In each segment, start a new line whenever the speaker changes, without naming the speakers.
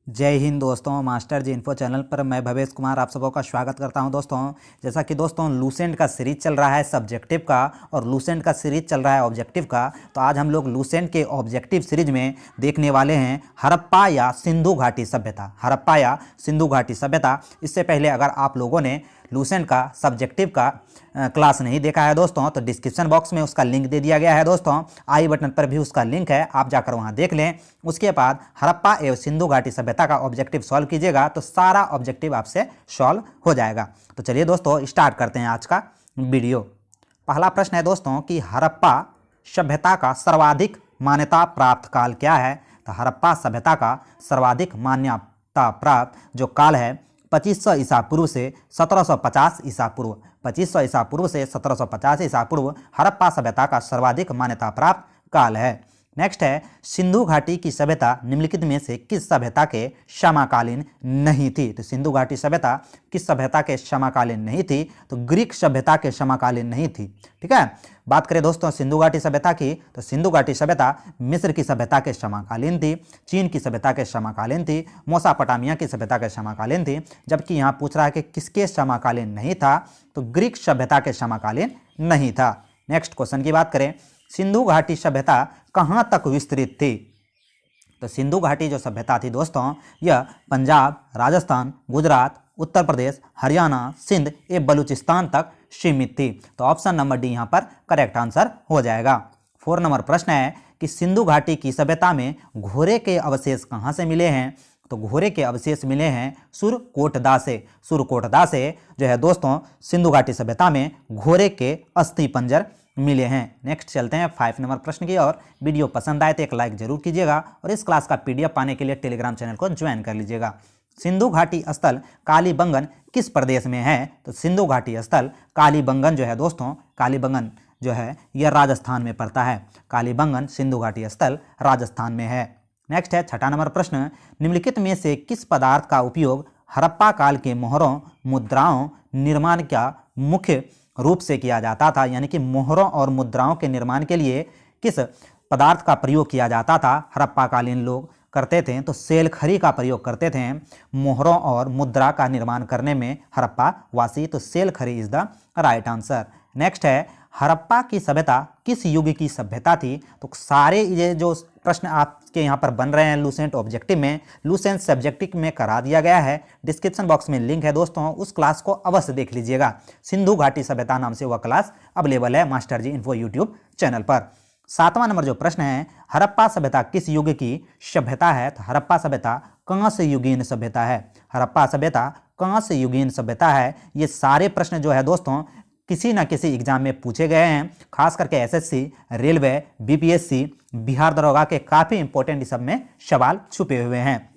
जय हिंद दोस्तों, मास्टर जी info channel पर मैं भवेश कुमार आप सबों का स्वागत करता हूं। दोस्तों जैसा कि दोस्तों लूसेंट का सीरीज चल रहा है सब्जेक्टिव का और लूसेंट का सीरीज चल रहा है ऑब्जेक्टिव का, तो आज हम लोग लूसेंट के ऑब्जेक्टिव सीरीज में देखने वाले हैं हड़प्पा या सिंधु घाटी सभ्यता। हड़प्पा या सिंधु घाटी सभ्यता। इससे पहले अगर आप लोगों ने लूसेंट का सब्जेक्टिव का क्लास नहीं देखा है दोस्तों, तो डिस्क्रिप्शन बॉक्स में उसका लिंक दे दिया गया है दोस्तों। आई बटन पर भी उसका लिंक है, आप जाकर वहां देख लें। उसके बाद हड़प्पा एवं सिंधु घाटी सभ्यता का ऑब्जेक्टिव सॉल्व कीजिएगा तो सारा ऑब्जेक्टिव आपसे सॉल्व हो जाएगा। तो चलिए दोस्तों स्टार्ट करते हैं आज का वीडियो। पहला प्रश्न है दोस्तों कि हड़प्पा सभ्यता का सर्वाधिक मान्यता प्राप्त काल क्या है। तो हड़प्पा सभ्यता का सर्वाधिक मान्यता प्राप्त जो काल है 2500 ईसा पूर्व से 1750 ईसा पूर्व। 2500 ईसा पूर्व से 1750 ईसा पूर्व हड़प्पा सभ्यता का सर्वाधिक मान्यता प्राप्त काल है। नेक्स्ट है सिंधु घाटी की सभ्यता निम्नलिखित में से किस सभ्यता के समकालीन नहीं थी। तो सिंधु घाटी सभ्यता किस सभ्यता के समकालीन नहीं थी। तो ग्रीक सभ्यता के समकालीन नहीं थी। ठीक है, बात करें दोस्तों सिंधु घाटी सभ्यता की, तो सिंधु घाटी सभ्यता मिस्र की सभ्यता के समकालीन थी, चीन की सभ्यता के समकालीन थी, मेसोपोटामिया की सभ्यता के समकालीन थी। जबकि यहाँ पूछ रहा है कि किसके समकालीन नहीं था, तो ग्रीक सभ्यता के समकालीन नहीं था। नेक्स्ट क्वेश्चन की बात करें, सिंधु घाटी सभ्यता कहाँ तक विस्तृत थी। तो सिंधु घाटी जो सभ्यता थी दोस्तों, यह पंजाब, राजस्थान, गुजरात, उत्तर प्रदेश, हरियाणा, सिंध एवं बलूचिस्तान तक सीमित थी। तो ऑप्शन नंबर डी यहाँ पर करेक्ट आंसर हो जाएगा। 4 नंबर प्रश्न है कि सिंधु घाटी की सभ्यता में घोड़े के अवशेष कहाँ से मिले हैं। तो घोड़े के अवशेष मिले हैं सुरकोटदा से। सुरकोटदा से जो है दोस्तों सिंधु घाटी सभ्यता में घोड़े के अस्थि पंजर मिले हैं। नेक्स्ट चलते हैं 5 नंबर प्रश्न की और। वीडियो पसंद आए तो एक लाइक जरूर कीजिएगा और इस क्लास का पीडीएफ पाने के लिए टेलीग्राम चैनल को ज्वाइन कर लीजिएगा। सिंधु घाटी स्थल कालीबंगन किस प्रदेश में है। तो सिंधु घाटी स्थल कालीबंगन जो है दोस्तों, कालीबंगन जो है यह राजस्थान में पड़ता है। कालीबंगन सिंधु घाटी स्थल राजस्थान में है। नेक्स्ट है 6 नंबर प्रश्न, निम्नलिखित में से किस पदार्थ का उपयोग हड़प्पा काल के मोहरों मुद्राओं निर्माण का मुख्य रूप से किया जाता था। यानी कि मोहरों और मुद्राओं के निर्माण के लिए किस पदार्थ का प्रयोग किया जाता था हड़प्पा कालीन लोग करते थे। तो सेलखरी का प्रयोग करते थे मोहरों और मुद्रा का निर्माण करने में हड़प्पा वासी। तो सेलखरी is the right answer. Next है हड़प्पा की सभ्यता किस युग की सभ्यता थी। तो सारे ये जो प्रश्न आपके यहाँ पर बन रहे हैं लूसेंट ऑब्जेक्टिव में, लूसेंट सब्जेक्टिव में करा दिया गया है। डिस्क्रिप्शन बॉक्स में लिंक है दोस्तों, उस क्लास को अवश्य देख लीजिएगा। सिंधु घाटी सभ्यता नाम से वह क्लास अवेलेबल है मास्टर जी इन्फो यूट्यूब चैनल पर। 7वां नंबर जो प्रश्न है, हड़प्पा सभ्यता किस युग की सभ्यता है। तो हड़प्पा सभ्यता कांस्य युगीन सभ्यता है। हड़प्पा सभ्यता कांस्य युगीन सभ्यता है। ये सारे प्रश्न जो है दोस्तों किसी न किसी एग्जाम में पूछे गए हैं, खास करके एसएससी, रेलवे, बीपीएससी, बिहार दरोगा के काफ़ी इंपॉर्टेंट इस सब में सवाल छुपे हुए हैं।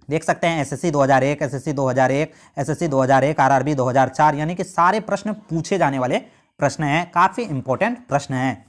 देख सकते हैं एसएससी 2001, एसएससी 2001, एसएससी 2001, आरआरबी 2004, यानी कि सारे प्रश्न पूछे जाने वाले प्रश्न हैं, काफ़ी इंपॉर्टेंट प्रश्न हैं।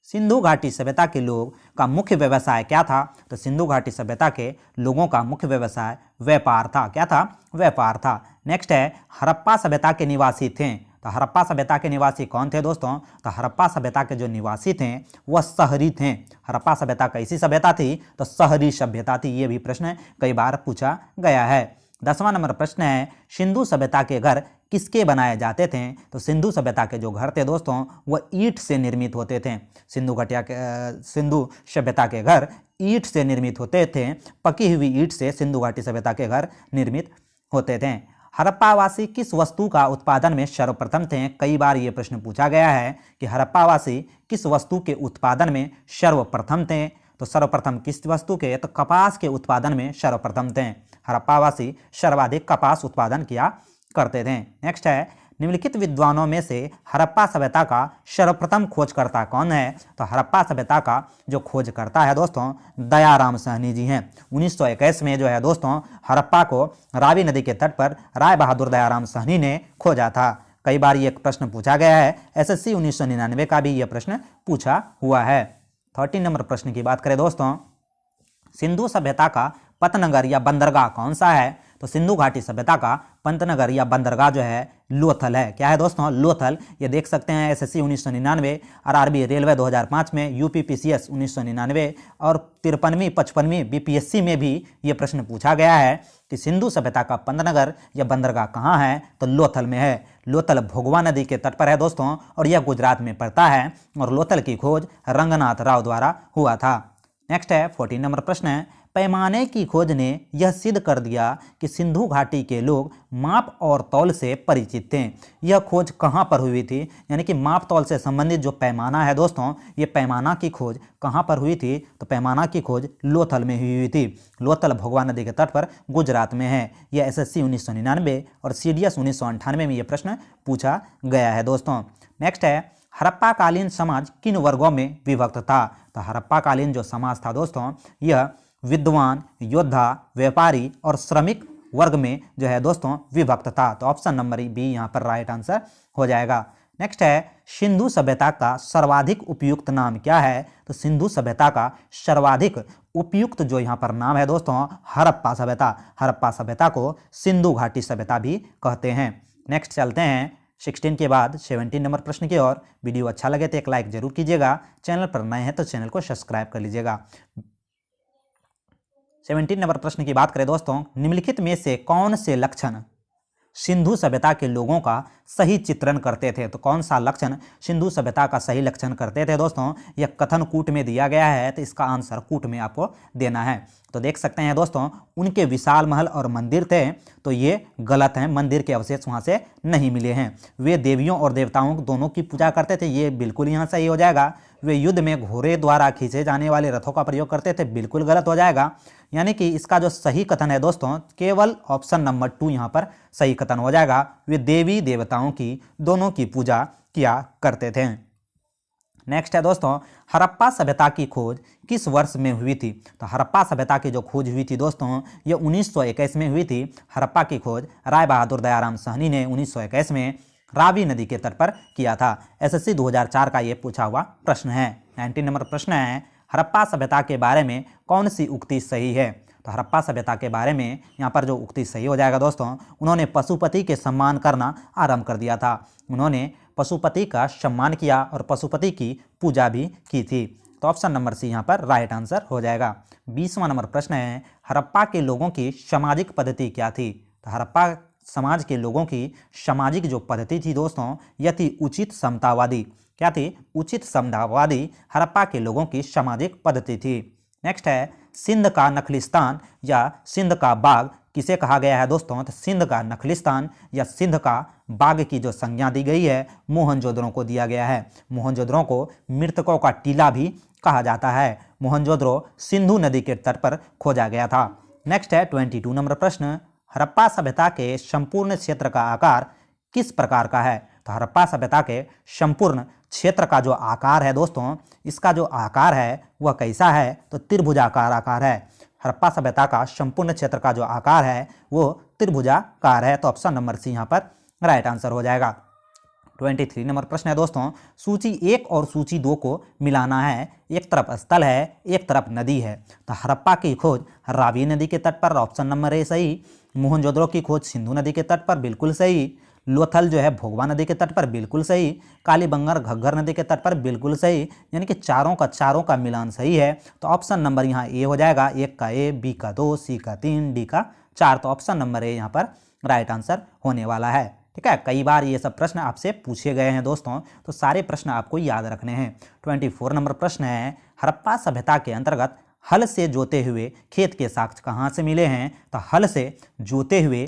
सिंधु घाटी सभ्यता के लोग का मुख्य व्यवसाय क्या था। तो सिंधु घाटी सभ्यता के लोगों का मुख्य व्यवसाय व्यापार था। क्या था? व्यापार था। नेक्स्ट है हड़प्पा सभ्यता के निवासी थे। तो हड़प्पा सभ्यता के निवासी कौन थे दोस्तों। तो हड़प्पा सभ्यता के जो निवासी थे वह शहरी थे। हड़प्पा सभ्यता कैसी सभ्यता थी। तो शहरी सभ्यता थी। ये भी प्रश्न कई बार पूछा गया है। 10वां नंबर प्रश्न है, सिंधु सभ्यता के घर किसके बनाए जाते थे। तो सिंधु सभ्यता के जो घर थे दोस्तों वह ईंट से निर्मित होते थे। सिंधु सभ्यता के घर ईंट से निर्मित होते थे। पकी हुई ईंट से सिंधु घाटी सभ्यता के घर निर्मित होते थे। हड़प्पावासी किस वस्तु का उत्पादन में सर्वप्रथम थे। कई बार ये प्रश्न पूछा गया है कि हड़प्पावासी किस वस्तु के उत्पादन में सर्वप्रथम थे। तो सर्वप्रथम किस वस्तु के। तो कपास के उत्पादन में सर्वप्रथम थे। हड़प्पावासी सर्वाधिक कपास उत्पादन किया करते थे। नेक्स्ट है निम्नलिखित विद्वानों में से हड़प्पा सभ्यता का सर्वप्रथम खोजकर्ता कौन है। तो हड़प्पा सभ्यता का जो खोजकर्ता है दोस्तों दयाराम साहनी जी हैं। 1921 में जो है दोस्तों हड़प्पा को रावी नदी के तट पर राय बहादुर दयाराम साहनी ने खोजा था। कई बार ये प्रश्न पूछा गया है। एसएससी 1999 का भी यह प्रश्न पूछा हुआ है। 13 नंबर प्रश्न की बात करें दोस्तों, सिंधु सभ्यता का पतनगर या बंदरगाह कौन सा है। तो सिंधु घाटी सभ्यता का पंतनगर या बंदरगाह जो है लोथल है। क्या है दोस्तों? लोथल। ये देख सकते हैं एसएससी 1999, आरआरबी रेलवे 2005 में, यूपीपीसीएस 1999 और 53वीं 55वीं बीपीएससी में भी ये प्रश्न पूछा गया है कि सिंधु सभ्यता का पंतनगर या बंदरगाह कहाँ है? तो लोथल में है। लोथल भोगवा नदी के तट पर है दोस्तों और यह गुजरात में पड़ता है और लोथल की खोज रंगनाथ राव द्वारा हुआ था। नेक्स्ट है 14 नंबर प्रश्न है, पैमाने की खोज ने यह सिद्ध कर दिया कि सिंधु घाटी के लोग माप और तौल से परिचित थे। यह खोज कहाँ पर हुई थी? यानी कि माप तौल से संबंधित जो पैमाना है दोस्तों, ये पैमाना की खोज कहाँ पर हुई थी? तो पैमाना की खोज लोथल में हुई थी। लोथल भोगवा नदी के तट पर गुजरात में है। यह एसएससी 1999 और सीडीएस 1998 में यह प्रश्न पूछा गया है दोस्तों। नेक्स्ट है, हड़प्पा कालीन समाज किन वर्गों में विभक्त था? तो हड़प्पा कालीन जो समाज था दोस्तों, यह विद्वान, योद्धा, व्यापारी और श्रमिक वर्ग में जो है दोस्तों विभक्त था। तो ऑप्शन नंबर बी यहाँ पर राइट आंसर हो जाएगा। नेक्स्ट है, सिंधु सभ्यता का सर्वाधिक उपयुक्त नाम क्या है? तो सिंधु सभ्यता का सर्वाधिक उपयुक्त जो यहाँ पर नाम है दोस्तों, हड़प्पा सभ्यता। हड़प्पा सभ्यता को सिंधु घाटी सभ्यता भी कहते हैं। नेक्स्ट चलते हैं 16 के बाद 17 नंबर प्रश्न की ओर। वीडियो अच्छा लगे तो एक लाइक जरूर कीजिएगा, चैनल पर नए हैं तो चैनल को सब्सक्राइब कर लीजिएगा। 17 नंबर प्रश्न की बात करें दोस्तों, निम्नलिखित में से कौन से लक्षण सिंधु सभ्यता के लोगों का सही चित्रण करते थे? तो कौन सा लक्षण सिंधु सभ्यता का सही लक्षण करते थे दोस्तों? यह कथन कूट में दिया गया है, तो इसका आंसर कूट में आपको देना है। तो देख सकते हैं दोस्तों, उनके विशाल महल और मंदिर थे, तो ये गलत है, मंदिर के अवशेष वहाँ से नहीं मिले हैं। वे देवियों और देवताओं दोनों की पूजा करते थे, ये बिल्कुल यहाँ सही हो जाएगा। वे युद्ध में घोड़े द्वारा खींचे जाने वाले रथों का प्रयोग करते थे, बिल्कुल गलत हो जाएगा। यानी कि इसका जो सही कथन है दोस्तों, केवल ऑप्शन नंबर 2 यहाँ पर सही कथन हो जाएगा। वे देवी देवताओं की दोनों की पूजा किया करते थे। नेक्स्ट है दोस्तों, हड़प्पा सभ्यता की खोज किस वर्ष में हुई थी? तो हड़प्पा सभ्यता की जो खोज हुई थी दोस्तों, ये 1921 में हुई थी। हड़प्पा की खोज राय बहादुर दयाराम साहनी ने 1921 में रावी नदी के तट पर किया था। एसएससी 2004 का ये पूछा हुआ प्रश्न है। 19 नंबर प्रश्न है, हड़प्पा सभ्यता के बारे में कौन सी उक्ति सही है? तो हड़प्पा सभ्यता के बारे में यहाँ पर जो उक्ति सही हो जाएगा दोस्तों, उन्होंने पशुपति के सम्मान करना आरंभ कर दिया था। उन्होंने पशुपति का सम्मान किया और पशुपति की पूजा भी की थी। तो ऑप्शन नंबर सी यहाँ पर राइट आंसर हो जाएगा। 20वां नंबर प्रश्न है, हड़प्पा के लोगों की सामाजिक पद्धति क्या थी? तो हड़प्पा समाज के लोगों की सामाजिक जो पद्धति थी दोस्तों, यह थी उचित समतावादी। क्या थी? उचित समतावादी हड़प्पा के लोगों की सामाजिक पद्धति थी। नेक्स्ट है, सिंध का नखलिस्तान या सिंध का बाग किसे कहा गया है दोस्तों? तो सिंध का नखलिस्तान या सिंध का बाग की जो संज्ञा दी गई है, मोहनजोदड़ो को दिया गया है। मोहनजोदड़ो को मृतकों का टीला भी कहा जाता है। मोहनजोदड़ो सिंधु नदी के तट पर खोजा गया था। नेक्स्ट है 22 नंबर प्रश्न, हड़प्पा सभ्यता के संपूर्ण क्षेत्र का आकार किस प्रकार का है? तो हड़प्पा सभ्यता के संपूर्ण क्षेत्र का जो आकार है दोस्तों, इसका जो आकार है वह कैसा है? तो त्रिभुजाकार आकार है। हड़प्पा सभ्यता का संपूर्ण क्षेत्र का जो आकार है वो त्रिभुजाकार है। तो ऑप्शन नंबर सी यहाँ पर राइट आंसर हो जाएगा। 23 नंबर प्रश्न है दोस्तों, सूची 1 और सूची 2 को मिलाना है। एक तरफ स्थल है, एक तरफ नदी है। तो हड़प्पा की खोज रावी नदी के तट पर, ऑप्शन नंबर ए सही। मोहनजोदड़ो की खोज सिंधु नदी के तट पर, बिल्कुल सही। लोथल जो है भोगवा नदी के तट पर, बिल्कुल सही। कालीबंगर घग्गर नदी के तट पर, बिल्कुल सही। यानी कि चारों का मिलान सही है। तो ऑप्शन नंबर यहाँ ए हो जाएगा। 1 का ए, बी का 2, सी का 3, डी का 4। तो ऑप्शन नंबर ए यहाँ पर राइट आंसर होने वाला है। ठीक है, कई बार ये सब प्रश्न आपसे पूछे गए हैं दोस्तों, तो सारे प्रश्न आपको याद रखने हैं। 24 नंबर प्रश्न है, हड़प्पा सभ्यता के अंतर्गत हल से जोते हुए खेत के साक्ष्य कहाँ से मिले हैं? तो हल से जोते हुए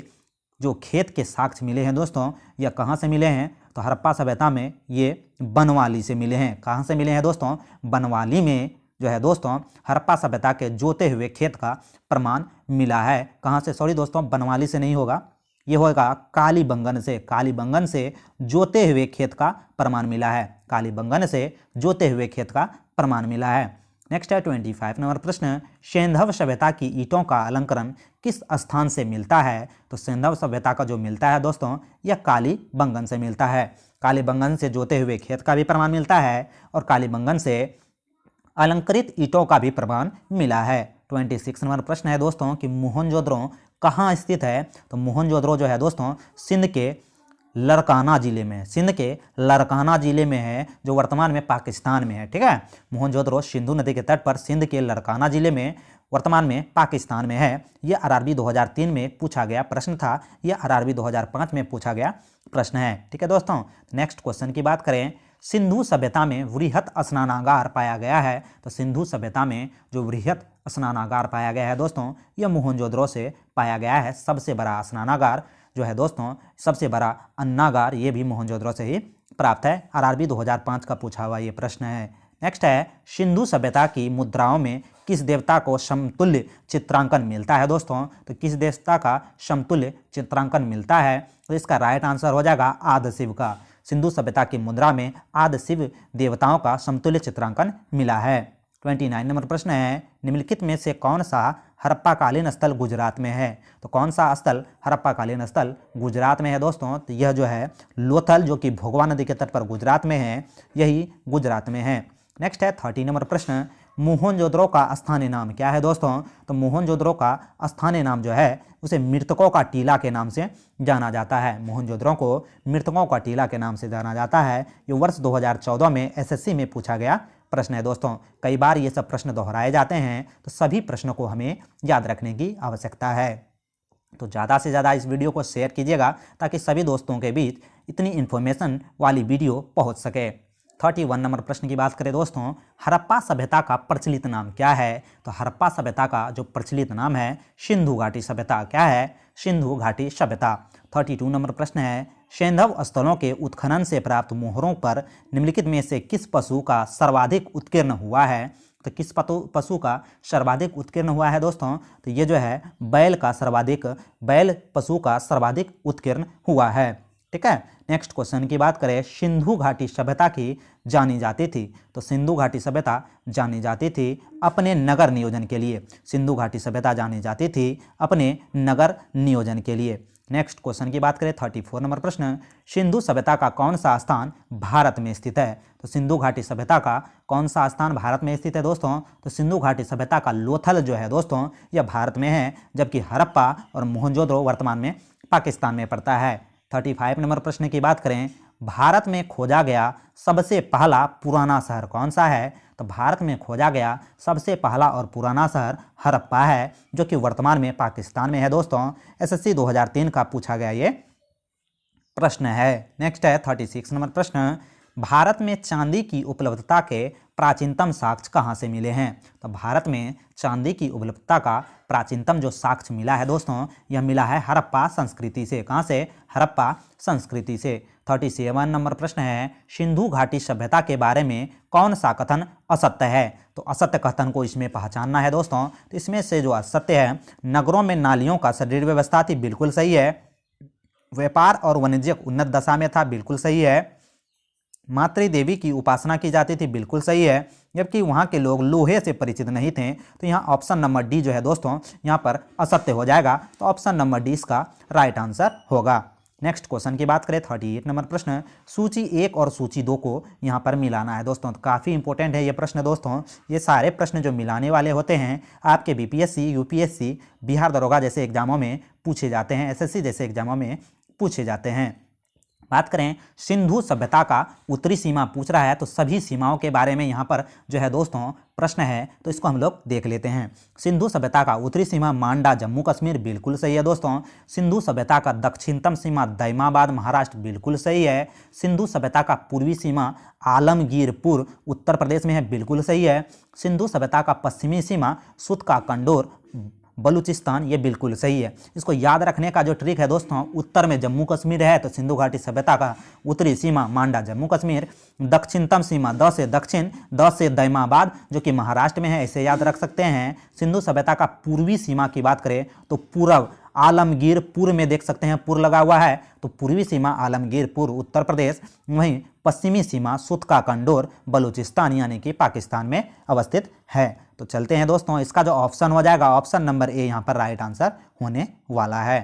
जो खेत के साक्ष्य मिले हैं दोस्तों, यह कहाँ से मिले हैं? तो हड़प्पा सभ्यता में ये बनवाली से मिले हैं। कहाँ से मिले हैं दोस्तों? बनवाली में जो है दोस्तों हड़प्पा सभ्यता के जोते हुए खेत का प्रमाण मिला है। कहाँ से? सॉरी दोस्तों, बनवाली से नहीं होगा, ये होगा कालीबंगन से। कालीबंगन से जोते हुए खेत का प्रमाण मिला है। कालीबंगन से जोते हुए खेत का प्रमाण मिला है। नेक्स्ट है 25 नंबर प्रश्न, सैंधव सभ्यता की ईंटों का अलंकरण किस स्थान से मिलता है? तो सैंधव सभ्यता का जो मिलता है दोस्तों, यह कालीबंगन से मिलता है। कालीबंगन से जोते हुए खेत का भी प्रमाण मिलता है और कालीबंगन से अलंकृत ईंटों का भी प्रमाण मिला है। 26 नंबर प्रश्न है दोस्तों कि मोहनजोदड़ो कहाँ स्थित है? तो मोहनजोदड़ो जो है दोस्तों सिंध के लड़काना जिले में, सिंध के लड़काना जिले में है, जो वर्तमान में पाकिस्तान में है। ठीक है, मोहनजोदड़ो सिंधु नदी के तट पर सिंध के लड़काना जिले में वर्तमान में पाकिस्तान में है। यह आरआरबी 2003 में पूछा गया प्रश्न था, यह आरआरबी 2005 में पूछा गया प्रश्न है। ठीक है दोस्तों, नेक्स्ट क्वेश्चन की बात करें, सिंधु सभ्यता में वृहत स्नानागार पाया गया है। तो सिंधु सभ्यता में जो वृहत स्नानागार पाया गया है दोस्तों, यह मोहनजोदड़ो से पाया गया है। सबसे बड़ा स्नानागार जो है दोस्तों, सबसे बड़ा अन्नागार, ये भी मोहनजोदड़ो से ही प्राप्त है। आरआरबी 2005 का पूछा हुआ ये प्रश्न है। नेक्स्ट है, सिंधु सभ्यता की मुद्राओं में किस देवता को समतुल्य चित्रांकन मिलता है दोस्तों? तो किस देवता का समतुल्य चित्रांकन मिलता है? तो इसका राइट आंसर हो जाएगा आदि शिव का। सिंधु सभ्यता की मुद्रा में आदि शिव देवताओं का समतुल्य चित्रांकन मिला है। 29 नंबर प्रश्न है, निम्नलिखित में से कौन सा हड़प्पाकालीन स्थल गुजरात में है? तो कौन सा स्थल हड़प्पाकालीन स्थल गुजरात में है दोस्तों? तो यह जो है लोथल, जो कि भोगवा नदी के तट पर गुजरात में है, यही गुजरात में है। नेक्स्ट है 30 नंबर प्रश्न, मोहनजोदड़ो का स्थानीय नाम क्या है दोस्तों? तो मोहनजोदड़ो का स्थानीय नाम जो है उसे मृतकों का टीला के नाम से जाना जाता है। मोहनजोदड़ो को मृतकों का टीला के नाम से जाना जाता है। ये वर्ष 2014 में एसएससी में पूछा गया प्रश्न है दोस्तों। कई बार ये सब प्रश्न दोहराए जाते हैं, तो सभी प्रश्नों को हमें याद रखने की आवश्यकता है। तो ज़्यादा से ज़्यादा इस वीडियो को शेयर कीजिएगा ताकि सभी दोस्तों के बीच इतनी इन्फॉर्मेशन वाली वीडियो पहुंच सके। 31 नंबर प्रश्न की बात करें दोस्तों, हड़प्पा सभ्यता का प्रचलित नाम क्या है? तो हड़प्पा सभ्यता का जो प्रचलित नाम है सिंधु घाटी सभ्यता। क्या है? सिंधु घाटी सभ्यता। 32 नंबर प्रश्न है, सैंधव स्थलों के उत्खनन से प्राप्त मोहरों पर निम्नलिखित में से किस पशु का सर्वाधिक उत्कीर्ण हुआ है? तो किस पशु का सर्वाधिक उत्कीर्ण हुआ है दोस्तों? तो ये जो है बैल पशु का सर्वाधिक उत्कीर्ण हुआ है। ठीक है, नेक्स्ट क्वेश्चन की बात करें, सिंधु घाटी सभ्यता की जानी जाती थी। तो सिंधु घाटी सभ्यता जानी जाती थी अपने नगर नियोजन के लिए। सिंधु घाटी सभ्यता जानी जाती थी अपने नगर नियोजन के लिए। नेक्स्ट क्वेश्चन की बात करें 34 नंबर प्रश्न, सिंधु सभ्यता का कौन सा स्थान भारत में स्थित है? तो सिंधु घाटी सभ्यता का कौन सा स्थान भारत में स्थित है दोस्तों? तो सिंधु घाटी सभ्यता का लोथल जो है दोस्तों, यह भारत में है, जबकि हड़प्पा और मोहनजोदड़ो वर्तमान में पाकिस्तान में पड़ता है। 35 नंबर प्रश्न की बात करें, भारत में खोजा गया सबसे पहला पुराना शहर कौन सा है? तो भारत में खोजा गया सबसे पहला और पुराना शहर हड़प्पा है, जो कि वर्तमान में पाकिस्तान में है दोस्तों। एसएससी 2003 का पूछा गया ये प्रश्न है। नेक्स्ट है 36 नंबर प्रश्न, भारत में चांदी की उपलब्धता के प्राचीनतम साक्ष्य कहाँ से मिले हैं? तो भारत में चांदी की उपलब्धता का प्राचीनतम जो साक्ष्य मिला है दोस्तों, यह मिला है हड़प्पा संस्कृति से। कहाँ से? हड़प्पा संस्कृति से। 37 नंबर प्रश्न है, सिंधु घाटी सभ्यता के बारे में कौन सा कथन असत्य है? तो असत्य कथन को इसमें पहचानना है दोस्तों। तो इसमें से जो असत्य है, नगरों में नालियों का सुदृढ़ व्यवस्था थी, बिल्कुल सही है। व्यापार और वाणिज्य उन्नत दशा में था, बिल्कुल सही है। मातृ देवी की उपासना की जाती थी, बिल्कुल सही है। जबकि वहाँ के लोग लोहे से परिचित नहीं थे। तो यहाँ ऑप्शन नंबर डी जो है दोस्तों, यहाँ पर असत्य हो जाएगा। तो ऑप्शन नंबर डी इसका राइट आंसर होगा। नेक्स्ट क्वेश्चन की बात करें 38 नंबर प्रश्न, सूची 1 और सूची 2 को यहाँ पर मिलाना है दोस्तों। तो काफ़ी इंपॉर्टेंट है ये प्रश्न दोस्तों। ये सारे प्रश्न जो मिलाने वाले होते हैं आपके बीपीएससी, यूपीएससी, बिहार दरोगा जैसे एग्जामों में पूछे जाते हैं, एसएससी जैसे एग्जामों में पूछे जाते हैं। बात करें सिंधु सभ्यता का उत्तरी सीमा पूछ रहा है, तो सभी सीमाओं के बारे में यहाँ पर जो है दोस्तों प्रश्न है, तो इसको हम लोग देख लेते हैं। सिंधु सभ्यता का उत्तरी सीमा मांडा जम्मू कश्मीर, बिल्कुल सही है दोस्तों। सिंधु सभ्यता का दक्षिणतम सीमा दैमाबाद महाराष्ट्र, बिल्कुल सही है। सिंधु सभ्यता का पूर्वी सीमा आलमगीरपुर उत्तर प्रदेश में है, बिल्कुल सही है। सिंधु सभ्यता का पश्चिमी सीमा सुत का कंडोर बलूचिस्तान, ये बिल्कुल सही है। इसको याद रखने का जो ट्रिक है दोस्तों, उत्तर में जम्मू कश्मीर है, तो सिंधु घाटी सभ्यता का उत्तरी सीमा मांडा जम्मू कश्मीर, दक्षिणतम सीमा द से दक्षिण, द से दैमाबाद जो कि महाराष्ट्र में है, इसे याद रख सकते हैं। सिंधु सभ्यता का पूर्वी सीमा की बात करें तो पूर्व आलमगीरपुर में देख सकते हैं पुर लगा हुआ है, तो पूर्वी सीमा आलमगीरपुर उत्तर प्रदेश, वहीं पश्चिमी सीमा सुत का कंडोर बलूचिस्तान यानी कि पाकिस्तान में अवस्थित है। तो चलते हैं दोस्तों, इसका जो ऑप्शन हो जाएगा ऑप्शन नंबर ए यहाँ पर राइट आंसर होने वाला है।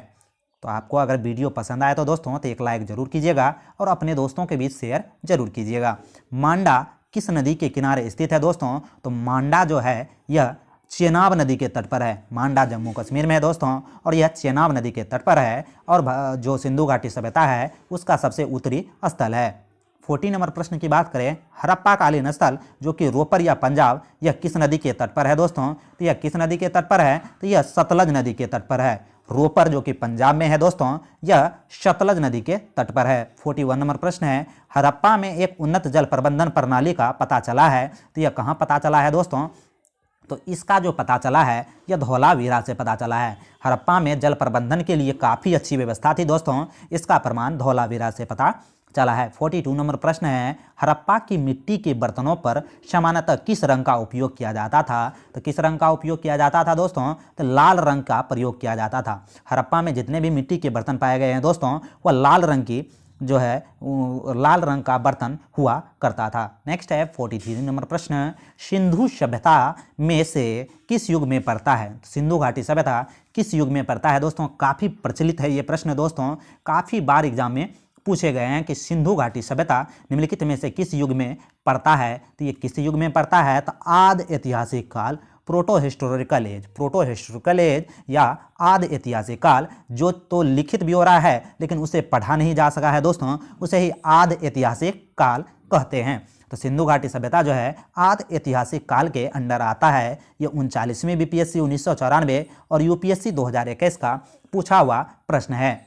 तो आपको अगर वीडियो पसंद आए तो दोस्तों तो एक लाइक जरूर कीजिएगा और अपने दोस्तों के बीच शेयर जरूर कीजिएगा। मांडा किस नदी के किनारे स्थित है दोस्तों? तो मांडा जो है यह चेनाब नदी के तट पर है। मांडा जम्मू कश्मीर में है दोस्तों, और यह चेनाब नदी के तट पर है। और जो सिंधु घाटी सभ्यता है उसका सबसे उत्तरी स्थल है। 14 नंबर प्रश्न की बात करें, हड़प्पा कालीन स्थल जो कि रोपर या पंजाब, यह किस नदी के तट पर है दोस्तों? तो यह किस नदी के तट पर है? तो यह सतलज नदी के तट पर है। रोपर जो कि पंजाब में है दोस्तों, यह सतलज नदी के तट पर है। 41 नंबर प्रश्न है, हड़प्पा में एक उन्नत जल प्रबंधन प्रणाली का पता चला है। तो यह कहाँ पता चला है दोस्तों? तो इसका जो पता चला है यह धौलावीरा से पता चला है। हड़प्पा में जल प्रबंधन के लिए काफ़ी अच्छी व्यवस्था थी दोस्तों, इसका प्रमाण धौलावीरा से पता चला है। 42 नंबर प्रश्न है, हड़प्पा की मिट्टी के बर्तनों पर सामान्यतः किस रंग का उपयोग किया जाता था? तो किस रंग का उपयोग किया जाता था दोस्तों? तो लाल रंग का प्रयोग किया जाता था। हड़प्पा में जितने भी मिट्टी के बर्तन पाए गए हैं दोस्तों, वह लाल रंग की जो है लाल रंग का बर्तन हुआ करता था। नेक्स्ट है 43 नंबर प्रश्न, सिंधु सभ्यता में से किस युग में पड़ता है? सिंधु घाटी सभ्यता किस युग में पड़ता है दोस्तों? काफ़ी प्रचलित है ये प्रश्न दोस्तों, काफ़ी बार एग्जाम में पूछे गए हैं कि सिंधु घाटी सभ्यता निम्नलिखित में से किस युग में पड़ता है? तो ये किस युग में पड़ता है? तो आद ऐतिहासिक काल, प्रोटो हिस्टोरिकल एज या आद ऐतिहासिक काल। जो तो लिखित ब्यौरा है लेकिन उसे पढ़ा नहीं जा सका है दोस्तों, उसे ही आद ऐतिहासिक काल कहते हैं। तो सिंधु घाटी सभ्यता जो है आद ऐतिहासिक काल के अंडर आता है। ये 39वीं बीपीएससी 1994 और यूपीएससी 2021 का पूछा हुआ प्रश्न है।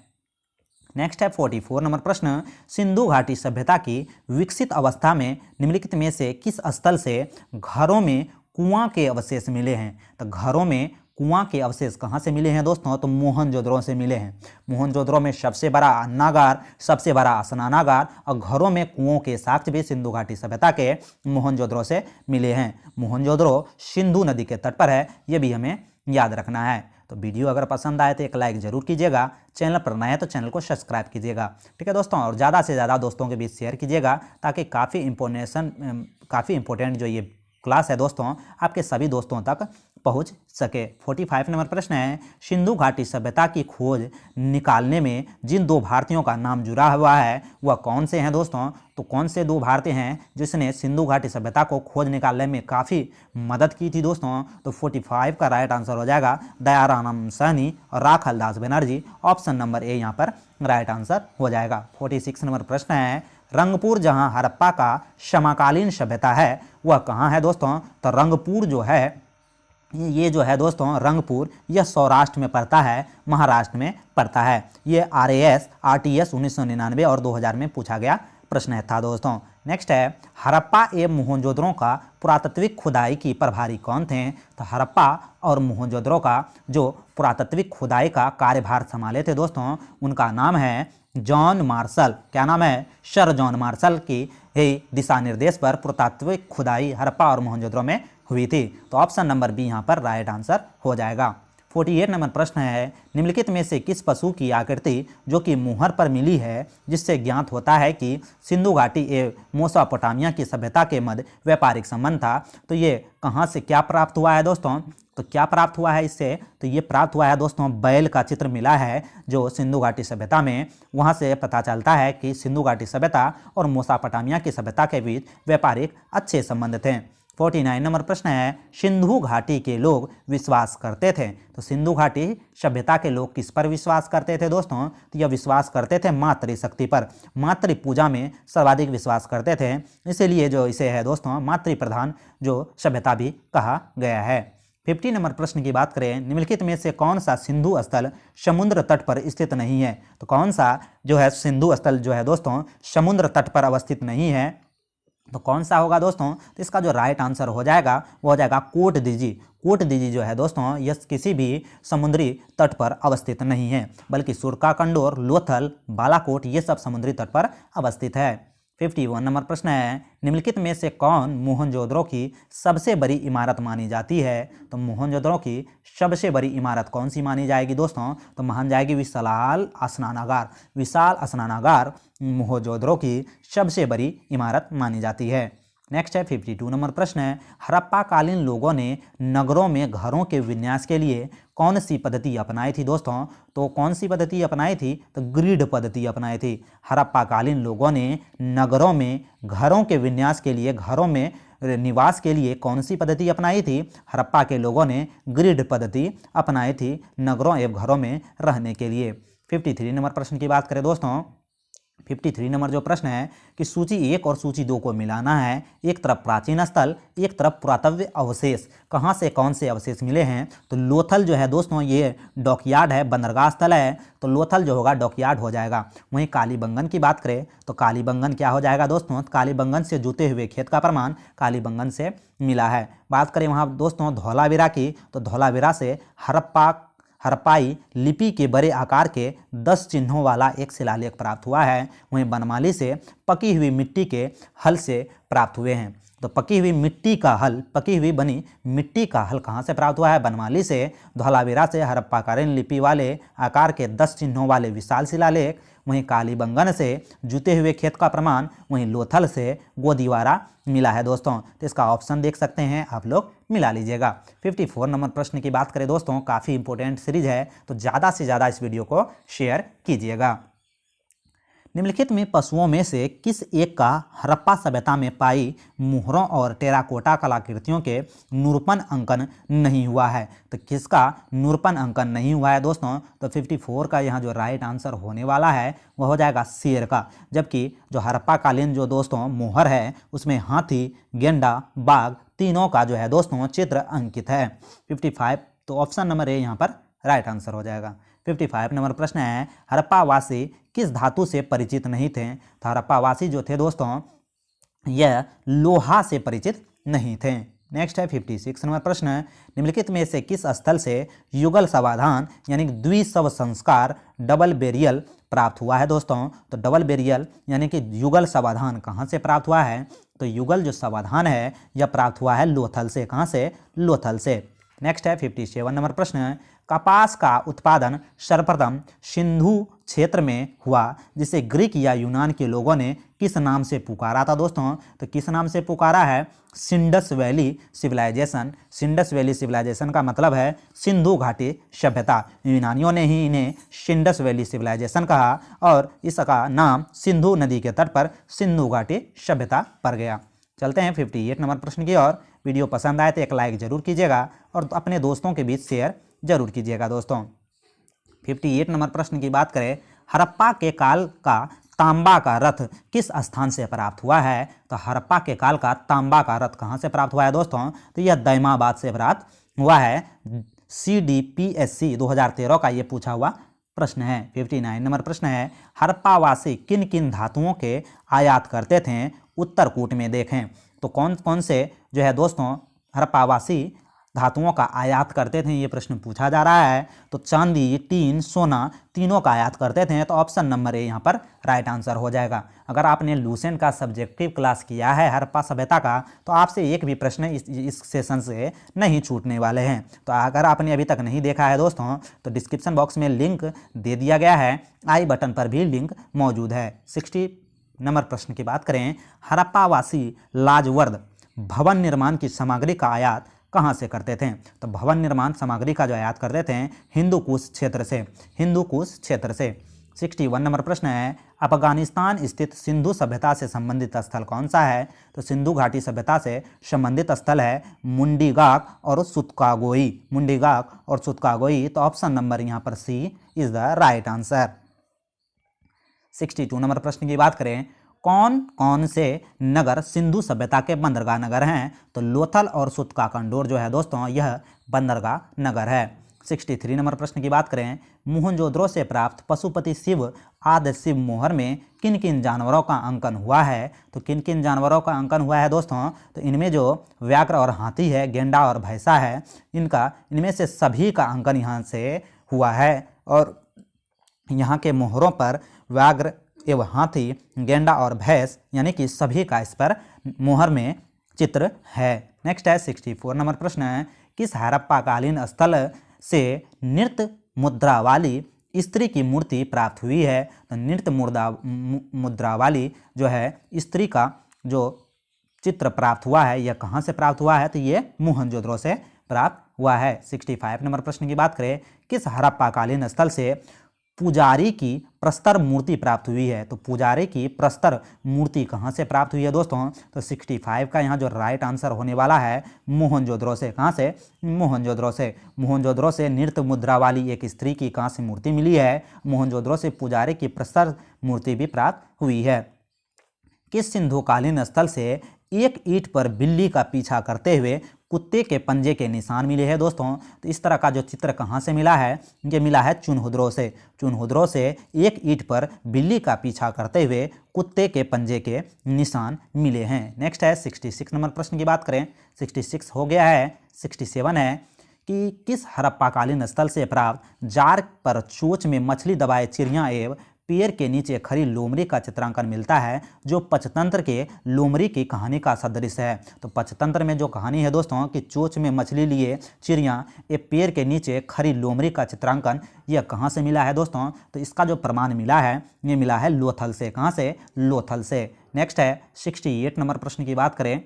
नेक्स्ट है 44 नंबर प्रश्न, सिंधु घाटी सभ्यता की विकसित अवस्था में निम्नलिखित में से किस स्थल से घरों में कुआं के अवशेष मिले हैं? तो घरों में कुआं के अवशेष कहाँ से मिले हैं दोस्तों? तो मोहनजोदड़ो से मिले हैं। मोहनजोदड़ो में सबसे बड़ा अन्नागार, सबसे बड़ा स्नानागार और घरों में कुओं के साक्ष्य भी सिंधु घाटी सभ्यता के मोहनजोदड़ो से मिले हैं। मोहनजोदड़ो सिंधु नदी के तट पर है, ये भी हमें याद रखना है। तो वीडियो अगर पसंद आए तो एक लाइक जरूर कीजिएगा, चैनल पर नए हैं तो चैनल को सब्सक्राइब कीजिएगा, ठीक है दोस्तों। और ज़्यादा से ज़्यादा दोस्तों के बीच शेयर कीजिएगा ताकि काफ़ी इंपॉर्टेंट जो ये क्लास है दोस्तों आपके सभी दोस्तों तक पहुंच सके। 45 नंबर प्रश्न है, सिंधु घाटी सभ्यता की खोज निकालने में जिन दो भारतीयों का नाम जुड़ा हुआ है वह कौन से हैं दोस्तों? तो कौन से दो भारतीय हैं जिसने सिंधु घाटी सभ्यता को खोज निकालने में काफ़ी मदद की थी दोस्तों? तो 45 का राइट आंसर हो जाएगा दयाराम सहनी और राखल दास बनर्जी। ऑप्शन नंबर ए यहाँ पर राइट आंसर हो जाएगा। 46 नंबर प्रश्न है, रंगपुर जहाँ हड़प्पा का समकालीन सभ्यता है वह कहाँ है दोस्तों? तो रंगपुर जो है ये जो है दोस्तों रंगपुर, यह सौराष्ट्र में पड़ता है, महाराष्ट्र में पड़ता है। ये RTS 1999 और 2000 में पूछा गया प्रश्न था दोस्तों। नेक्स्ट है, हड़प्पा एवं मोहनजोदड़ो का पुरातात्विक खुदाई की प्रभारी कौन थे? तो हड़प्पा और मोहनजोदड़ो का जो पुरातात्विक खुदाई का कार्यभार संभाले थे दोस्तों, उनका नाम है जॉन मार्शल। क्या नाम है? सर जॉन मार्शल की दिशा निर्देश पर पुरातात्विक खुदाई हड़प्पा और मोहनजोदड़ो में हुई थी। तो ऑप्शन नंबर बी यहाँ पर राइट आंसर हो जाएगा। 48 नंबर प्रश्न है, निम्नलिखित में से किस पशु की आकृति जो कि मुहर पर मिली है जिससे ज्ञात होता है कि सिंधु घाटी एवं मेसोपोटामिया की सभ्यता के मध्य व्यापारिक संबंध था? तो ये कहाँ से क्या प्राप्त हुआ है दोस्तों? तो क्या प्राप्त हुआ है इससे? तो ये प्राप्त हुआ है दोस्तों, बैल का चित्र मिला है जो सिंधु घाटी सभ्यता में, वहाँ से पता चलता है कि सिंधु घाटी सभ्यता और मेसोपोटामिया की सभ्यता के बीच व्यापारिक अच्छे संबंध थे। 49 नंबर प्रश्न है, सिंधु घाटी के लोग विश्वास करते थे? तो सिंधु घाटी सभ्यता के लोग किस पर विश्वास करते थे दोस्तों? तो यह विश्वास करते थे मातृशक्ति पर, मातृ पूजा में सर्वाधिक विश्वास करते थे, इसीलिए जो इसे है दोस्तों मातृ प्रधान जो सभ्यता भी कहा गया है। 50 नंबर प्रश्न की बात करें, निम्नलिखित में से कौन सा सिंधु स्थल समुद्र तट पर स्थित नहीं है? तो कौन सा जो है सिंधु स्थल जो है दोस्तों समुद्र तट पर अवस्थित नहीं है? तो कौन सा होगा दोस्तों? तो इसका जो राइट आंसर हो जाएगा वो हो जाएगा कोट दीजी। कोट दीजी जो है दोस्तों यह किसी भी समुद्री तट पर अवस्थित नहीं है, बल्कि सुरका कंडोर, लोथल, बालाकोट ये सब समुद्री तट पर अवस्थित है। 51 नंबर प्रश्न है, निम्नलिखित में से कौन मोहनजोदड़ो की सबसे बड़ी इमारत मानी जाती है? तो मोहनजोदड़ो की सबसे बड़ी इमारत कौन सी मानी जाएगी दोस्तों? तो मान जाएगी विशाल स्नानागार। विशाल स्नानागार मोहनजोदड़ो की सबसे बड़ी इमारत मानी जाती है। नेक्स्ट है 52 नंबर प्रश्न है, हड़प्पा कालीन लोगों ने नगरों में घरों के विन्यास के लिए कौन सी पद्धति अपनाई थी दोस्तों? तो कौन सी पद्धति अपनाई थी? तो ग्रिड पद्धति अपनाई थी। हड़प्पा कालीन लोगों ने नगरों में घरों के विन्यास के लिए घरों में निवास के लिए कौन सी पद्धति अपनाई थी? हड़प्पा के लोगों ने ग्रिड पद्धति अपनाई थी नगरों एवं घरों में रहने के लिए। 53 नंबर प्रश्न की बात करें दोस्तों, 53 नंबर जो प्रश्न है कि सूची 1 और सूची 2 को मिलाना है। एक तरफ प्राचीन स्थल, एक तरफ पुरातत्व अवशेष, कहाँ से कौन से अवशेष मिले हैं? तो लोथल जो है दोस्तों ये डॉकयार्ड है, बंदरगाह स्थल है, तो लोथल जो होगा डॉकयार्ड हो जाएगा। वहीं कालीबंगन की बात करें तो कालीबंगन क्या हो जाएगा दोस्तों? कालीबंगन से जुते हुए खेत का प्रमाण कालीबंगन से मिला है। बात करें वहाँ दोस्तों धौलावीरा की, तो धौलावीरा से हड़प्पाई लिपि के बड़े आकार के 10 चिन्हों वाला एक शिलालेख प्राप्त हुआ है। वहीं बनमाली से पकी हुई मिट्टी के हल से प्राप्त हुए हैं। तो पकी हुई बनी मिट्टी का हल कहाँ से प्राप्त हुआ है? बनमाली से। धौलावीरा से हड़प्पाकालीन लिपि वाले आकार के 10 चिन्हों वाले विशाल शिलालेख। वहीं कालीबंगन से जुते हुए खेत का प्रमाण, वहीं लोथल से गोदीवारा मिला है दोस्तों। तो इसका ऑप्शन देख सकते हैं आप लोग, मिला लीजिएगा। 54 नंबर प्रश्न की बात करें दोस्तों, काफ़ी इंपॉर्टेंट सीरीज है, तो ज़्यादा से ज़्यादा इस वीडियो को शेयर कीजिएगा। निम्नलिखित में पशुओं में से किस एक का हड़प्पा सभ्यता में पाई मुहरों और टेराकोटा कलाकृतियों के निरूपण अंकन नहीं हुआ है? तो किसका निरूपण अंकन नहीं हुआ है दोस्तों? तो 54 का यहाँ जो राइट आंसर होने वाला है वह हो जाएगा शेर का। जबकि जो हड़प्पा कालीन जो दोस्तों मोहर है उसमें हाथी, गेंडा, बाघ तीनों का जो है दोस्तों चित्र अंकित है। 55 तो ऑप्शन नंबर ए यहाँ पर राइट आंसर हो जाएगा। 55 नंबर प्रश्न है, हड़प्पावासी किस धातु से परिचित नहीं थे? तो हड़प्पावासी जो थे दोस्तों यह लोहा से परिचित नहीं थे। नेक्स्ट है 56 नंबर प्रश्न, निम्नलिखित में से किस स्थल से युगल समाधान यानी कि द्विशव संस्कार डबल बेरियल प्राप्त हुआ है दोस्तों? तो डबल बेरियल यानी कि युगल समाधान कहाँ से प्राप्त हुआ है? तो युगल जो समाधान है यह प्राप्त हुआ है लोथल से। कहाँ से? लोथल से। नेक्स्ट है 57 नंबर प्रश्न, कपास का उत्पादन सर्वप्रथम सिंधु क्षेत्र में हुआ जिसे ग्रीक या यूनान के लोगों ने किस नाम से पुकारा था दोस्तों? तो किस नाम से पुकारा है? सिंडस वैली सिविलाइजेशन। सिंडस वैली सिविलाइजेशन का मतलब है सिंधु घाटी सभ्यता। यूनानियों ने ही इन्हें सिंडस वैली सिविलाइजेशन कहा और इसका नाम सिंधु नदी के तट पर सिंधु घाटी सभ्यता पड़ गया। चलते हैं 58 नंबर प्रश्न की ओर। वीडियो पसंद आए तो एक लाइक जरूर कीजिएगा और अपने दोस्तों के बीच शेयर जरूर कीजिएगा दोस्तों। 58 नंबर प्रश्न की बात करें, हड़प्पा के काल का तांबा का रथ किस स्थान से प्राप्त हुआ है? तो हड़प्पा के काल का तांबा का रथ कहाँ से प्राप्त हुआ है दोस्तों? तो यह दैमाबाद से प्राप्त हुआ है। CDPSC 2013 का ये पूछा हुआ प्रश्न है। 59 नंबर प्रश्न है, हड़प्पावासी किन किन धातुओं के आयात करते थे? उत्तरकूट में देखें। तो कौन कौन से जो है दोस्तों हड़प्पावासी धातुओं का आयात करते थे, ये प्रश्न पूछा जा रहा है। तो चांदी, टीन, सोना तीनों का आयात करते थे। तो ऑप्शन नंबर ए यहाँ पर राइट आंसर हो जाएगा। अगर आपने लूसेंट का सब्जेक्टिव क्लास किया है हड़प्पा सभ्यता का तो आपसे एक भी प्रश्न इस सेशन से नहीं छूटने वाले हैं। तो अगर आपने अभी तक नहीं देखा है दोस्तों तो डिस्क्रिप्शन बॉक्स में लिंक दे दिया गया है, आई बटन पर भी लिंक मौजूद है। 60 नंबर प्रश्न की बात करें, हड़प्पावासी लाजवर्द भवन निर्माण की सामग्री का आयात कहाँ से करते थे? तो भवन निर्माण सामग्री का जो आयात करते थे हिंदूकुश क्षेत्र से। हिंदूकुश क्षेत्र से। 61 नंबर प्रश्न है, अफगानिस्तान स्थित सिंधु सभ्यता से संबंधित स्थल कौन सा है? तो सिंधु घाटी सभ्यता से संबंधित स्थल है मुंडीगाक और सुतकागोई। मुंडीगाक और सुतकागोई। तो ऑप्शन नंबर यहाँ पर C is the right answer. 62 number प्रश्न की बात करें, कौन कौन से नगर सिंधु सभ्यता के बंदरगाह नगर हैं? तो लोथल और सुतकाकंडोर जो है दोस्तों यह बंदरगाह नगर है। 63 नंबर प्रश्न की बात करें, मोहनजोदड़ो से प्राप्त पशुपति शिव आदि शिव मोहर में किन किन जानवरों का अंकन हुआ है? तो किन किन जानवरों का अंकन हुआ है दोस्तों? तो इनमें जो व्याघ्र और हाथी है, गेंडा और भैंसा है, इनमें से सभी का अंकन यहाँ से हुआ है। और यहाँ के मोहरों पर व्याघ्र एवं हाथी, गेंडा और भैंस यानी कि सभी का इस पर मोहर में चित्र है। नेक्स्ट है 64 नंबर प्रश्न है, किस हड़प्पाकालीन स्थल से नृत्य मुद्रा वाली स्त्री की मूर्ति प्राप्त हुई है? तो नृत्य मुद्रा वाली जो है स्त्री का जो चित्र प्राप्त हुआ है यह कहाँ से प्राप्त हुआ है? तो ये मोहनजोदड़ो से प्राप्त हुआ है। 65 नंबर प्रश्न की बात करें, किस हड़प्पाकालीन स्थल से पुजारी की प्रस्तर मूर्ति प्राप्त हुई है। तो पुजारी की प्रस्तर मूर्ति कहाँ से प्राप्त हुई है दोस्तों? तो 65 का यहाँ जो राइट आंसर होने वाला है मोहनजोदड़ो से। कहाँ से? मोहनजोदड़ो से। मोहनजोदड़ो से नृत्य मुद्रा वाली एक स्त्री की कहाँ से मूर्ति मिली है? मोहनजोदड़ो से पुजारी की प्रस्तर मूर्ति भी प्राप्त हुई है। किस सिंधुकालीन स्थल से एक ईंट पर बिल्ली का पीछा करते हुए कुत्ते के पंजे के निशान मिले हैं दोस्तों? तो इस तरह का जो चित्र कहाँ से मिला है? ये मिला है चुनहुद्रो से। चुनहुद्रो से एक ईंट पर बिल्ली का पीछा करते हुए कुत्ते के पंजे के निशान मिले हैं। नेक्स्ट है 66 नंबर प्रश्न की बात करें। 66 हो गया है। 67 है कि किस हड़प्पाकालीन स्थल से प्राप्त जार पर चोंच में मछली दबाए चिड़िया एवं पेड़ के नीचे खड़ी लोमड़ी का चित्रांकन मिलता है जो पंचतंत्र के लोमड़ी की कहानी का सदृश है? तो पंचतंत्र में जो कहानी है दोस्तों कि चोंच में मछली लिए चिड़िया एक पेड़ के नीचे खड़ी लोमड़ी का चित्रांकन, यह कहाँ से मिला है दोस्तों? तो इसका जो प्रमाण मिला है ये मिला है लोथल से। कहाँ से? लोथल से। नेक्स्ट है 68 नंबर प्रश्न की बात करें।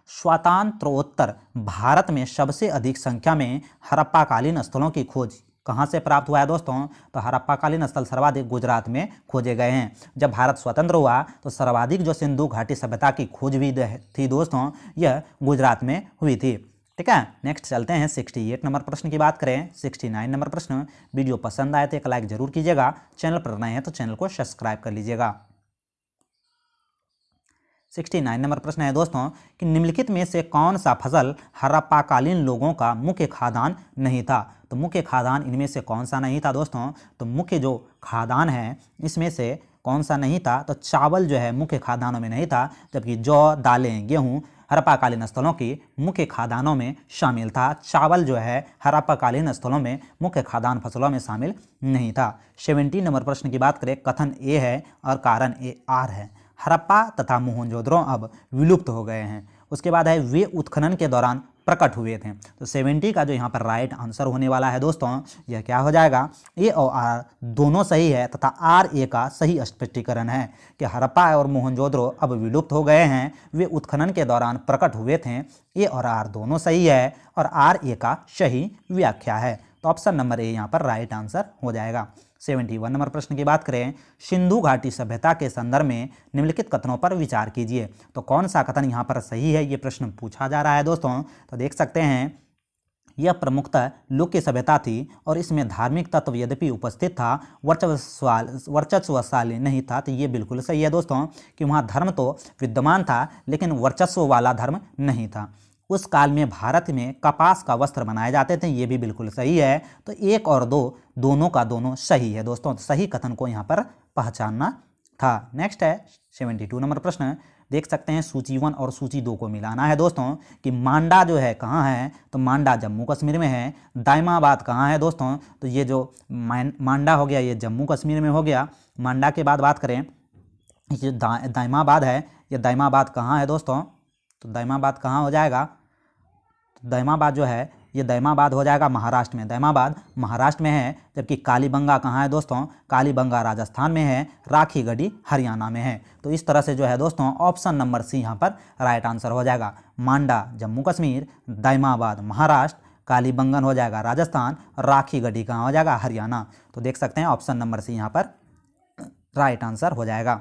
स्वातंत्रोत्तर भारत में सबसे अधिक संख्या में हड़प्पाकालीन स्थलों की खोज कहाँ से प्राप्त हुआ है दोस्तों? तो हड़प्पाकालीन स्थल सर्वाधिक गुजरात में खोजे गए हैं। जब भारत स्वतंत्र हुआ तो सर्वाधिक जो सिंधु घाटी सभ्यता की खोज हुई थी दोस्तों, यह गुजरात में हुई थी। ठीक है, नेक्स्ट चलते हैं 68 नंबर प्रश्न की बात करें। 69 नंबर प्रश्न। वीडियो पसंद आए तो एक लाइक जरूर कीजिएगा, चैनल पर नए हैं तो चैनल को सब्सक्राइब कर लीजिएगा। 69 नंबर प्रश्न है दोस्तों कि निम्नलिखित में से कौन सा फसल हड़प्पाकालीन लोगों का मुख्य खाद्यान्न नहीं था? तो मुख्य खाद्यान्न इनमें से कौन सा नहीं था दोस्तों? तो मुख्य जो खाद्यान्न है इसमें से कौन सा नहीं था? तो चावल जो है मुख्य खाद्यान्नों में नहीं था, जबकि जौ, दालें, गेहूँ हड़प्पाकालीन स्थलों की मुख्य खाद्यान्नों में शामिल था। चावल जो है हड़प्पाकालीन स्थलों में मुख्य खाद्यान्न फसलों में शामिल नहीं था। 70 नंबर प्रश्न की बात करें। कथन ए है और कारण ए आर है। हड़प्पा तथा मोहनजोदड़ो अब विलुप्त हो गए हैं। उसके बाद है वे उत्खनन के दौरान प्रकट हुए थे। तो 70 का जो यहाँ पर राइट आंसर होने वाला है दोस्तों, यह क्या हो जाएगा? ए और आर दोनों सही है तथा आर ए का सही स्पष्टीकरण है कि हड़प्पा और मोहनजोदड़ो अब विलुप्त हो गए हैं, वे उत्खनन के दौरान प्रकट हुए थे। ए और आर दोनों सही है और आर ए का सही व्याख्या है। तो ऑप्शन नंबर ए यहाँ पर राइट आंसर हो जाएगा। 71 नंबर प्रश्न की बात करें। सिंधु घाटी सभ्यता के संदर्भ में निम्नलिखित कथनों पर विचार कीजिए। तो कौन सा कथन यहाँ पर सही है, ये प्रश्न पूछा जा रहा है दोस्तों। तो देख सकते हैं यह प्रमुखतः लोक सभ्यता थी और इसमें धार्मिक तत्व यद्यपि उपस्थित था वर्चस्वशाली नहीं था। तो ये बिल्कुल सही है दोस्तों कि वहाँ धर्म तो विद्यमान था लेकिन वर्चस्व वाला धर्म नहीं था। उस काल में भारत में कपास का वस्त्र बनाए जाते थे, ये भी बिल्कुल सही है। तो एक और दो दोनों का दोनों सही है दोस्तों। तो सही कथन को यहाँ पर पहचानना था। नेक्स्ट है 72 नंबर प्रश्न। देख सकते हैं सूची 1 और सूची 2 को मिलाना है दोस्तों कि मांडा जो है कहाँ है? तो मांडा जम्मू कश्मीर में है। दाइमाबाद कहाँ है दोस्तों? तो ये जो मांडा हो गया ये जम्मू कश्मीर में हो गया। मांडा के बाद बात करें ये दाइमाबाद है। ये दाइमाबाद कहाँ है दोस्तों? तो दाइमाबाद कहाँ हो जाएगा? तो दाइमाबाद जो है ये दाइमाबाद हो जाएगा महाराष्ट्र में। दाइमाबाद महाराष्ट्र में है। जबकि कालीबंगा कहाँ है दोस्तों? कालीबंगा राजस्थान में है। राखीगढ़ी हरियाणा में है। तो इस तरह से जो है दोस्तों ऑप्शन नंबर सी यहाँ पर राइट आंसर हो जाएगा। मांडा जम्मू कश्मीर, दाइमाबाद महाराष्ट्र, कालीबंगन हो जाएगा राजस्थान, राखीगढ़ी कहाँ हो जाएगा? हरियाणा। तो देख सकते हैं ऑप्शन नंबर सी यहाँ पर राइट आंसर हो जाएगा।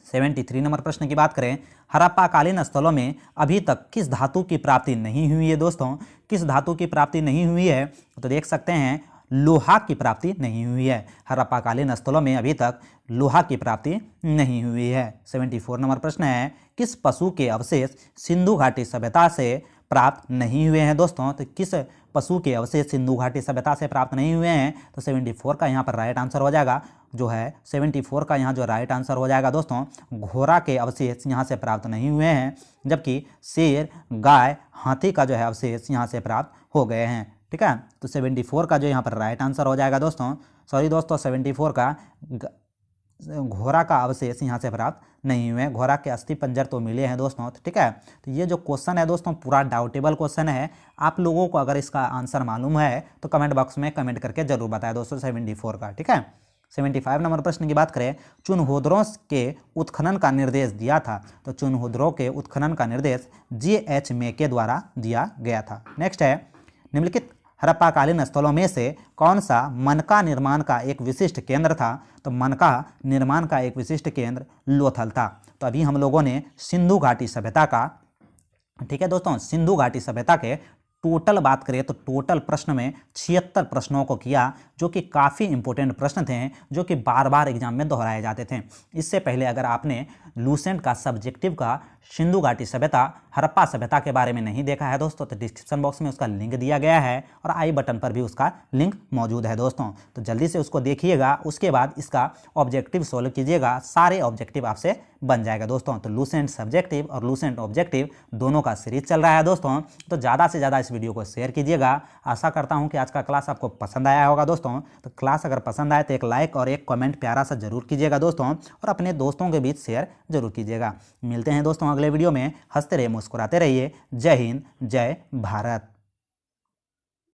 73 नंबर प्रश्न की बात करें। हड़प्पाकालीन स्थलों में अभी तक किस धातु की प्राप्ति नहीं हुई है दोस्तों? किस धातु की प्राप्ति नहीं हुई है? तो देख सकते हैं लोहा की प्राप्ति नहीं हुई है। हड़प्पाकालीन स्थलों में अभी तक लोहा की प्राप्ति नहीं हुई है। 74 नंबर प्रश्न है किस पशु के अवशेष सिंधु घाटी सभ्यता से प्राप्त नहीं हुए हैं दोस्तों? तो किस पशु के अवशेष सिंधु घाटी सभ्यता से प्राप्त नहीं हुए हैं? तो 74 का यहाँ पर राइट आंसर हो जाएगा जो है 74 का यहाँ जो राइट आंसर हो जाएगा दोस्तों घोड़ा के अवशेष यहाँ से प्राप्त नहीं हुए हैं, जबकि शेर, गाय, हाथी का जो है अवशेष यहाँ से प्राप्त हो गए हैं। ठीक है, तो 74 का जो यहाँ पर राइट आंसर हो जाएगा दोस्तों, सॉरी दोस्तों 74 का घोड़ा का अवशेष यहाँ से प्राप्त नहीं हुए। घोड़ा के अस्थि पंजर तो मिले हैं दोस्तों। ठीक है, तो ये जो क्वेश्चन है दोस्तों पूरा डाउटेबल क्वेश्चन है। आप लोगों को अगर इसका आंसर मालूम है तो कमेंट बॉक्स में कमेंट करके जरूर बताएं दोस्तों 74 का। ठीक है, 75 नंबर प्रश्न की बात करें। चुनहुद्रो के उत्खनन का निर्देश दिया था। तो चुनहुद्रो के उत्खनन का निर्देश J.H. मेके द्वारा दिया गया था। नेक्स्ट है निम्नलिखित हड़प्पाकालीन स्थलों में से कौन सा मनका निर्माण का एक विशिष्ट केंद्र था? तो मनका निर्माण का एक विशिष्ट केंद्र लोथल था। तो अभी हम लोगों ने सिंधु घाटी सभ्यता का, ठीक है दोस्तों, सिंधु घाटी सभ्यता के टोटल बात करें तो टोटल प्रश्न में 76 प्रश्नों को किया, जो कि काफ़ी इंपॉर्टेंट प्रश्न थे, जो कि बार बार एग्जाम में दोहराए जाते थे। इससे पहले अगर आपने लूसेंट का सब्जेक्टिव का सिंधु घाटी सभ्यता, हड़प्पा सभ्यता के बारे में नहीं देखा है दोस्तों, तो डिस्क्रिप्शन बॉक्स में उसका लिंक दिया गया है और आई बटन पर भी उसका लिंक मौजूद है दोस्तों। तो जल्दी से उसको देखिएगा, उसके बाद इसका ऑब्जेक्टिव सोल्व कीजिएगा, सारे ऑब्जेक्टिव आपसे बन जाएगा दोस्तों। तो लूसेंट सब्जेक्टिव और लूसेंट ऑब्जेक्टिव दोनों का सीरीज चल रहा है दोस्तों। तो ज़्यादा से ज़्यादा इस वीडियो को शेयर कीजिएगा। आशा करता हूँ कि आज का क्लास आपको पसंद आया होगा दोस्तों। तो क्लास अगर पसंद आए तो एक लाइक और एक कमेंट प्यारा सा जरूर कीजिएगा दोस्तों, और अपने दोस्तों के बीच शेयर जरूर कीजिएगा। मिलते हैं दोस्तों अगले वीडियो में। हंसते रहिए, मुस्कुराते रहिए। जय हिंद, जय भारत।